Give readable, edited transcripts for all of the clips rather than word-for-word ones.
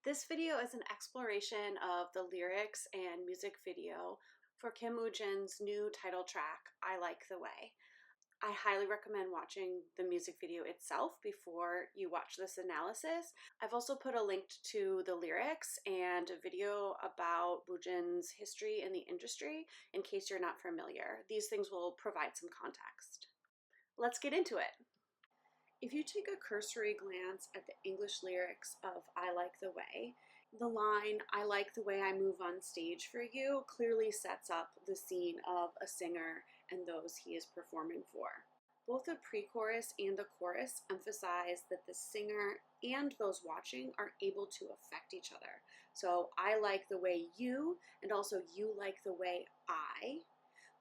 This video is an exploration of the lyrics and music video for Kim Woojin's new title track, I Like the Way. I highly recommend watching the music video itself before you watch this analysis. I've also put a link to the lyrics and a video about Woojin's history in the industry in case you're not familiar. These things will provide some context. Let's get into it. If you take a cursory glance at the English lyrics of I Like the Way, the line, I like the way I move on stage for you, clearly sets up the scene of a singer and those he is performing for. Both the pre-chorus and the chorus emphasize that the singer and those watching are able to affect each other. So I like the way you, and also you like the way I.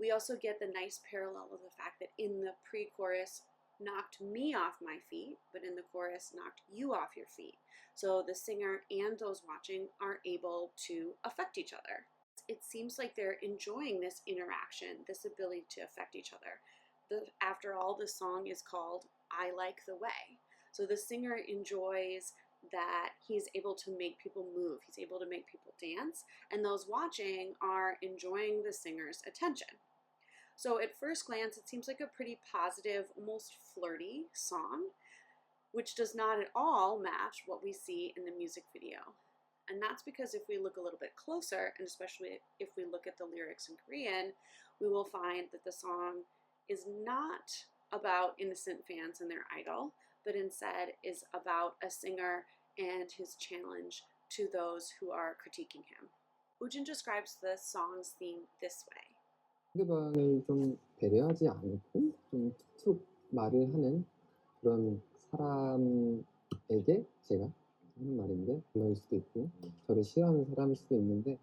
We also get the nice parallel of the fact that in the pre-chorus, knocked me off my feet, but in the chorus knocked you off your feet. So the singer and those watching are able to affect each other. It seems like they're enjoying this interaction, this ability to affect each other. After all, the song is called I Like the Way. So the singer enjoys that he's able to make people move, he's able to make people dance, and those watching are enjoying the singer's attention. So at first glance, it seems like a pretty positive, almost flirty song, which does not at all match what we see in the music video. And that's because if we look a little bit closer, and especially if we look at the lyrics in Korean, we will find that the song is not about innocent fans and their idol, but instead is about a singer and his challenge to those who are critiquing him. Woojin describes the song's theme this way. 상대방을 좀 배려하지 않고 좀 툭툭 말을 하는 그런 사람에게 제가 하는 말인데 그럴 수도 있고 저를 싫어하는 사람일 수도 있는데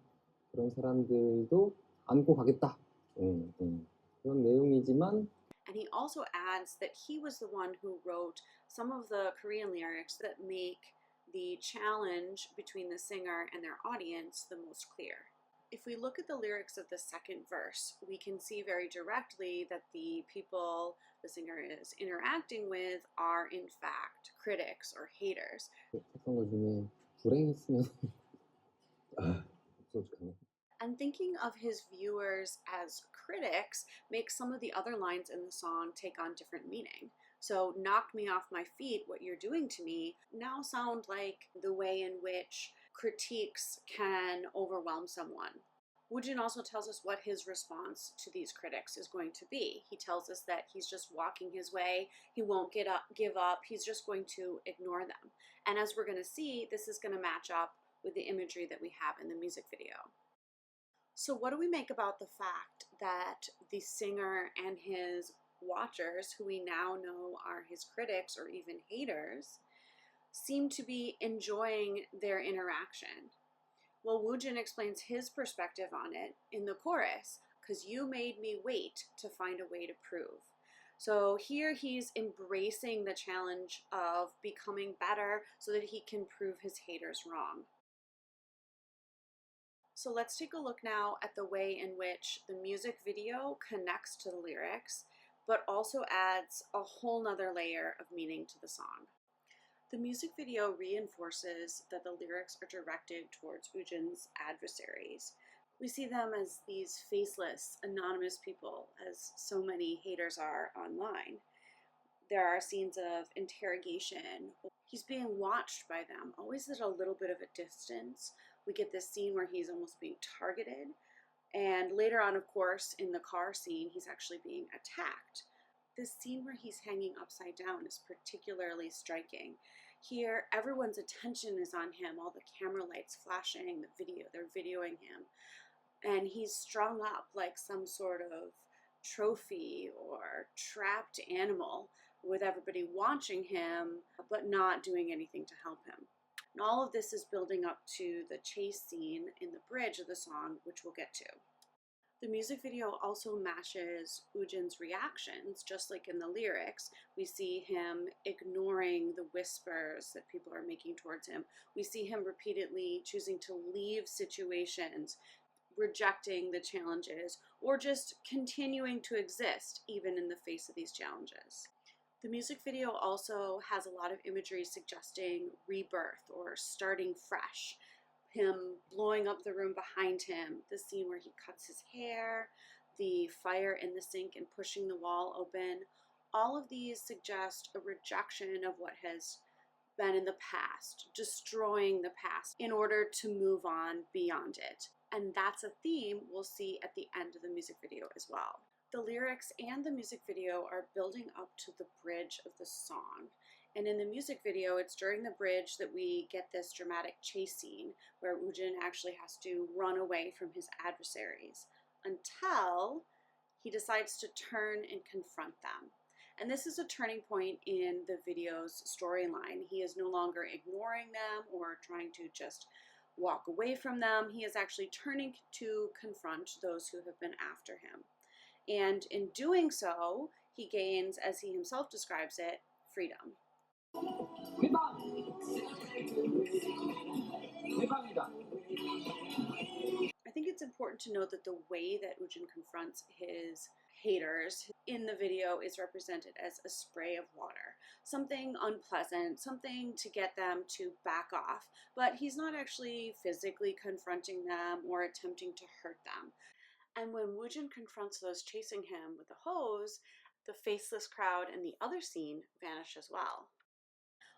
그런 사람들도 안고 가겠다 그런 내용이지만 And he also adds that he was the one who wrote some of the Korean lyrics that make the challenge between the singer and their audience the most clear. If we look at the lyrics of the second verse, we can see very directly that the people the singer is interacting with are in fact critics or haters. 했던 것 중에 불행했으면 솔직하네. And thinking of his viewers as critics makes some of the other lines in the song take on different meaning. So, knock me off my feet, what you're doing to me, now sound like the way in which critiques can overwhelm someone. Woojin also tells us what his response to these critics is going to be. He tells us that he's just walking his way, he won't give up, he's just going to ignore them. And as we're going to see, this is going to match up with the imagery that we have in the music video. So what do we make about the fact that the singer and his watchers, who we now know are his critics or even haters, seem to be enjoying their interaction? Well, Woojin explains his perspective on it in the chorus, because you made me wait to find a way to prove. So here he's embracing the challenge of becoming better so that he can prove his haters wrong. So let's take a look now at the way in which the music video connects to the lyrics, but also adds a whole nother layer of meaning to the song. The music video reinforces that the lyrics are directed towards Woojin's adversaries. We see them as these faceless, anonymous people, as so many haters are online. There are scenes of interrogation. He's being watched by them, always at a little bit of a distance. We get this scene where he's almost being targeted. And later on, of course, in the car scene, he's actually being attacked. This scene where he's hanging upside down is particularly striking. Here, everyone's attention is on him, all the camera lights flashing, they're videoing him. And he's strung up like some sort of trophy or trapped animal with everybody watching him, but not doing anything to help him. And all of this is building up to the chase scene in the bridge of the song, which we'll get to. The music video also matches Woojin's reactions, just like in the lyrics. We see him ignoring the whispers that people are making towards him. We see him repeatedly choosing to leave situations, rejecting the challenges, or just continuing to exist even in the face of these challenges. The music video also has a lot of imagery suggesting rebirth or starting fresh. Him blowing up the room behind him, the scene where he cuts his hair, the fire in the sink and pushing the wall open. All of these suggest a rejection of what has been in the past, destroying the past in order to move on beyond it. And that's a theme we'll see at the end of the music video as well. The lyrics and the music video are building up to the bridge of the song. And in the music video, it's during the bridge that we get this dramatic chase scene where Woojin actually has to run away from his adversaries until he decides to turn and confront them. And this is a turning point in the video's storyline. He is no longer ignoring them or trying to just walk away from them. He is actually turning to confront those who have been after him. And in doing so, he gains, as he himself describes it, freedom. I think it's important to note that the way that Woojin confronts his haters in the video is represented as a spray of water. Something unpleasant, something to get them to back off, but he's not actually physically confronting them or attempting to hurt them. And when Woojin confronts those chasing him with a hose, the faceless crowd in the other scene vanish as well.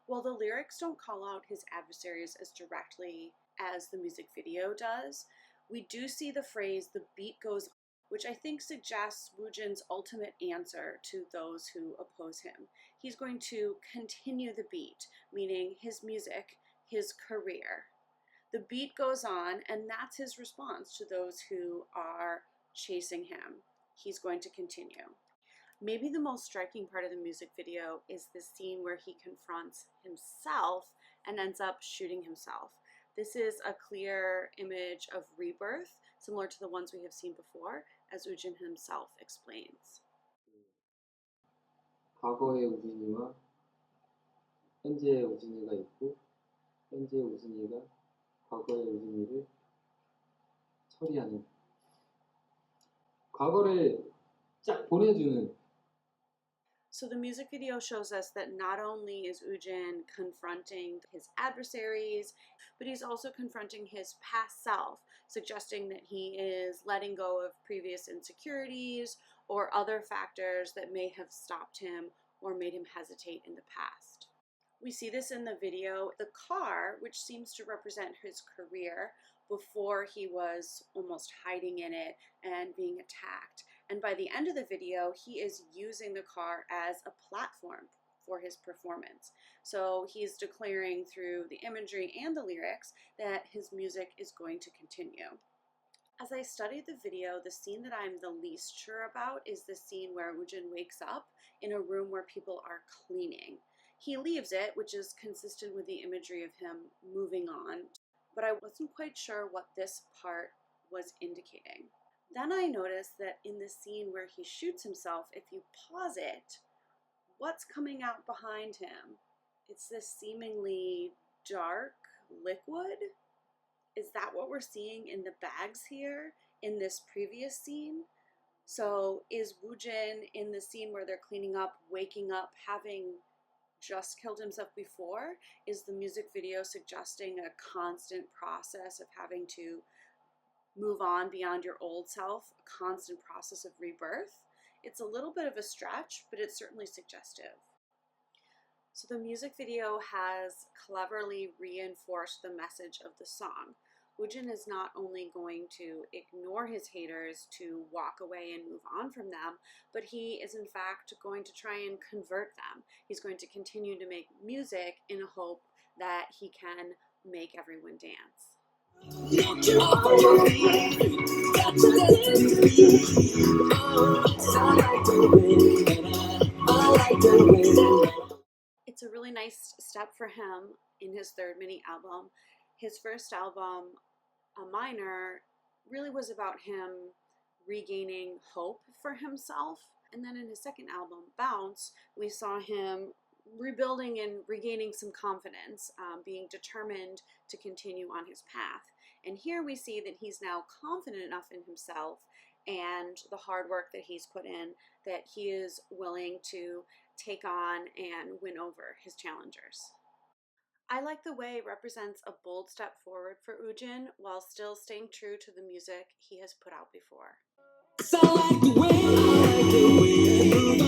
While the lyrics don't call out his adversaries as directly as the music video does, we do see the phrase, "the beat goes on," which I think suggests Woojin's ultimate answer to those who oppose him. He's going to continue the beat, meaning his music, his career. The beat goes on, and that's his response to those who are chasing him. He's going to continue. Maybe the most striking part of the music video is the scene where he confronts himself and ends up shooting himself. This is a clear image of rebirth, similar to the ones we have seen before, as Woojin himself explains. 과거의 우진이와 현재의 우진이가 있고 현재의 우진이가 과거의 우진이를 처리하는 과거를 쫙 보내주는. So the music video shows us that not only is Woojin confronting his adversaries, but he's also confronting his past self, suggesting that he is letting go of previous insecurities or other factors that may have stopped him or made him hesitate in the past. We see this in the video. The car, which seems to represent his career before he was almost hiding in it and being attacked. And by the end of the video, he is using the car as a platform for his performance. So he's declaring through the imagery and the lyrics that his music is going to continue. As I studied the video, the scene that I'm the least sure about is the scene where Woojin wakes up in a room where people are cleaning. He leaves it, which is consistent with the imagery of him moving on, but I wasn't quite sure what this part was indicating. Then I noticed that in the scene where he shoots himself, if you pause it, what's coming out behind him? It's this seemingly dark liquid. Is that what we're seeing in the bags here in this previous scene? So is Woojin in the scene where they're cleaning up, waking up, having just killed himself before? Is the music video suggesting a constant process of having to move on beyond your old self, a constant process of rebirth? It's a little bit of a stretch, but it's certainly suggestive. So the music video has cleverly reinforced the message of the song. Woojin is not only going to ignore his haters to walk away and move on from them, but he is in fact going to try and convert them. He's going to continue to make music in hope that he can make everyone dance. It's a really nice step for him in his third mini album. His first album, A Minor, really was about him regaining hope for himself. And then in his second album, Bounce, we saw him rebuilding and regaining some confidence, being determined to continue on his path. And here we see that he's now confident enough in himself and the hard work that he's put in that he is willing to take on and win over his challengers. I Like the Way represents a bold step forward for Woojin while still staying true to the music he has put out before. 'Cause I like the way